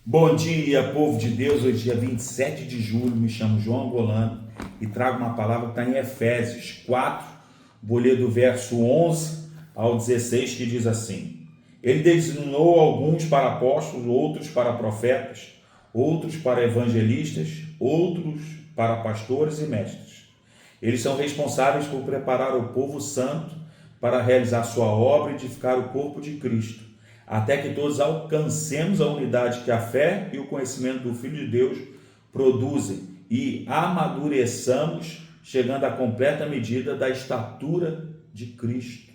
Bom dia, povo de Deus. Hoje, dia 27 de julho, me chamo João Angolano e trago uma palavra que está em Efésios 4, vou ler do verso 11 ao 16, que diz assim: Ele designou alguns para apóstolos, outros para profetas, outros para evangelistas, outros para pastores e mestres. Eles são responsáveis por preparar o povo santo para realizar sua obra e edificar o corpo de Cristo, até que todos alcancemos a unidade que a fé e o conhecimento do Filho de Deus produzem e amadureçamos, chegando à completa medida da estatura de Cristo.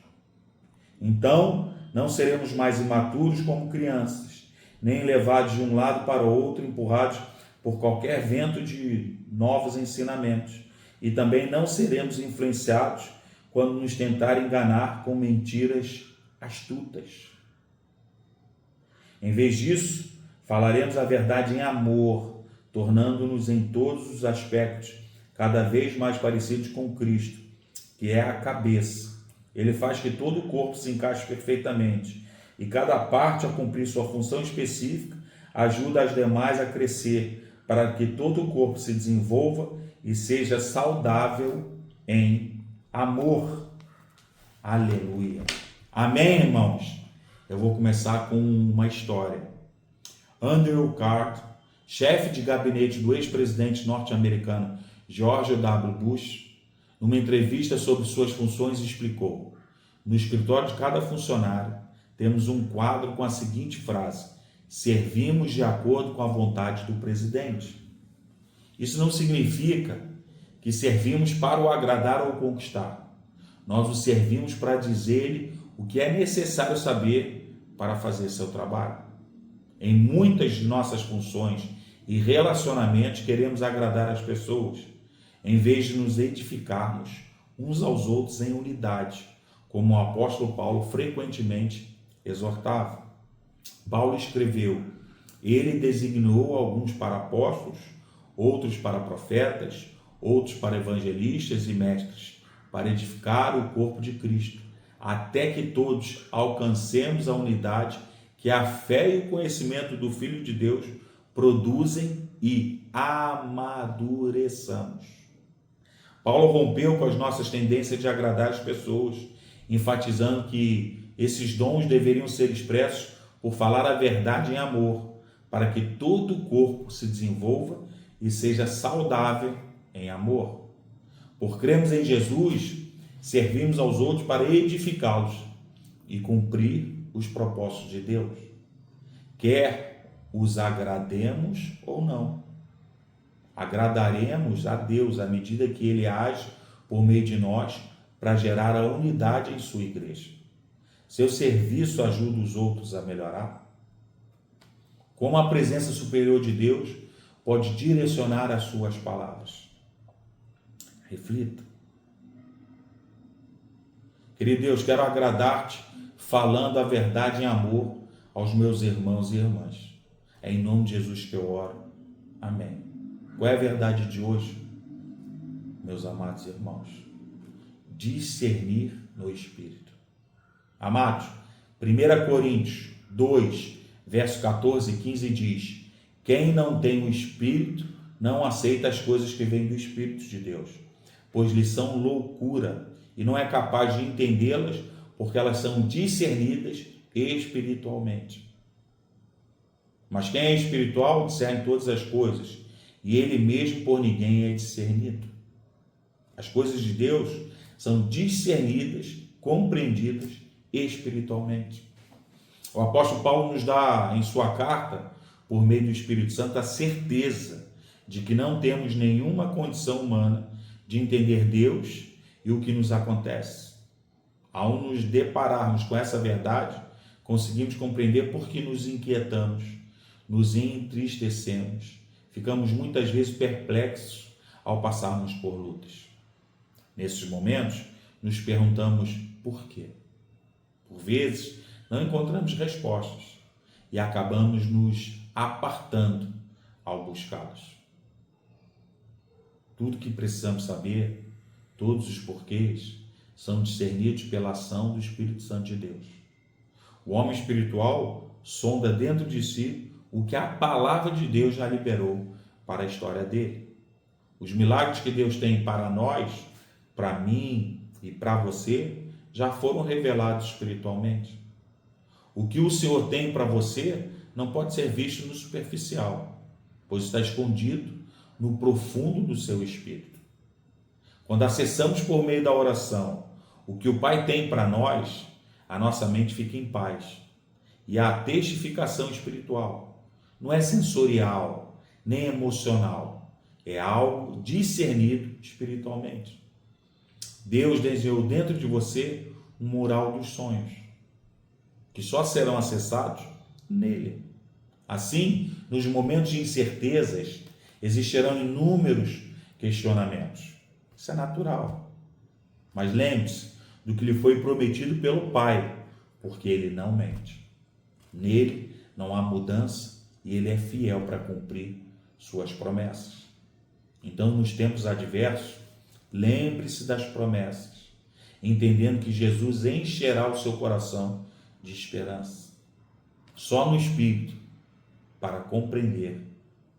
Então, não seremos mais imaturos como crianças, nem levados de um lado para o outro, empurrados por qualquer vento de novos ensinamentos, e também não seremos influenciados quando nos tentarem enganar com mentiras astutas. Em vez disso, falaremos a verdade em amor, tornando-nos em todos os aspectos cada vez mais parecidos com Cristo, que é a cabeça. Ele faz que todo o corpo se encaixe perfeitamente e cada parte, ao cumprir sua função específica, ajuda as demais a crescer, para que todo o corpo se desenvolva e seja saudável em amor. Aleluia. Amém, irmãos? Eu vou começar com uma história. Andrew Card, chefe de gabinete do ex-presidente norte-americano George W. Bush, numa entrevista sobre suas funções, explicou: no escritório de cada funcionário, temos um quadro com a seguinte frase: servimos de acordo com a vontade do presidente. Isso não significa que servimos para o agradar ou conquistar. Nós o servimos para dizer-lhe o que é necessário saber para fazer seu trabalho. Em muitas de nossas funções e relacionamentos, queremos agradar as pessoas, em vez de nos edificarmos uns aos outros em unidade, como o apóstolo Paulo frequentemente exortava. Paulo escreveu: ele designou alguns para apóstolos, outros para profetas, outros para evangelistas e mestres, para edificar o corpo de Cristo, até que todos alcancemos a unidade que a fé e o conhecimento do Filho de Deus produzem e amadureçamos. Paulo rompeu com as nossas tendências de agradar as pessoas, enfatizando que esses dons deveriam ser expressos por falar a verdade em amor, para que todo o corpo se desenvolva e seja saudável em amor. Por crermos em Jesus, servimos aos outros para edificá-los e cumprir os propósitos de Deus, quer os agrademos ou não. Agradaremos a Deus à medida que Ele age por meio de nós para gerar a unidade em sua igreja. Seu serviço ajuda os outros a melhorar? Como a presença superior de Deus pode direcionar as suas palavras? Reflita. Querido Deus, quero agradar-te falando a verdade em amor aos meus irmãos e irmãs. É em nome de Jesus que eu oro. Amém. Qual é a verdade de hoje, meus amados irmãos? Discernir no Espírito. Amados, 1 Coríntios 2, verso 14 e 15 diz: quem não tem o Espírito não aceita as coisas que vêm do Espírito de Deus, pois lhes são loucura e não é capaz de entendê-las, porque elas são discernidas espiritualmente. Mas quem é espiritual discerne todas as coisas, e ele mesmo por ninguém é discernido. As coisas de Deus são discernidas, compreendidas espiritualmente. O apóstolo Paulo nos dá em sua carta, por meio do Espírito Santo, a certeza de que não temos nenhuma condição humana de entender Deus e o que nos acontece. Ao nos depararmos com essa verdade, conseguimos compreender por que nos inquietamos, nos entristecemos, ficamos muitas vezes perplexos ao passarmos por lutas. Nesses momentos, nos perguntamos por quê. Por vezes, não encontramos respostas e acabamos nos apartando ao buscá-las. Tudo que precisamos saber, todos os porquês, são discernidos pela ação do Espírito Santo de Deus. O homem espiritual sonda dentro de si o que a palavra de Deus já liberou para a história dele. Os milagres que Deus tem para nós, para mim e para você, já foram revelados espiritualmente. O que o Senhor tem para você não pode ser visto no superficial, pois está escondido no profundo do seu espírito. Quando acessamos por meio da oração o que o Pai tem para nós, a nossa mente fica em paz. E a testificação espiritual não é sensorial, nem emocional, é algo discernido espiritualmente. Deus desenhou dentro de você um mural dos sonhos, que só serão acessados nele. Assim, nos momentos de incertezas, existirão inúmeros questionamentos. Isso é natural. Mas lembre-se do que lhe foi prometido pelo Pai, porque ele não mente. Nele não há mudança e ele é fiel para cumprir suas promessas. Então, nos tempos adversos, lembre-se das promessas, entendendo que Jesus encherá o seu coração de esperança. Só no Espírito, para compreender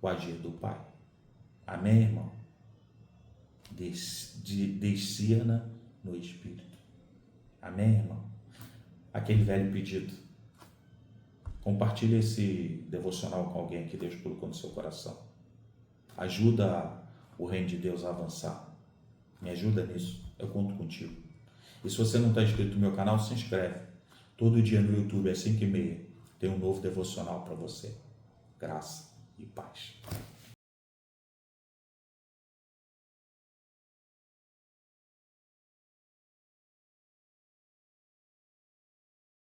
o agir do Pai. Amém, irmão? Discirna no Espírito. Amém, irmão? Aquele velho pedido. Compartilhe esse devocional com alguém que Deus colocou no seu coração. Ajuda o reino de Deus a avançar. Me ajuda nisso. Eu conto contigo. E se você não está inscrito no meu canal, se inscreve. Todo dia no YouTube, às 5h30, tem um novo devocional para você. Graça e paz.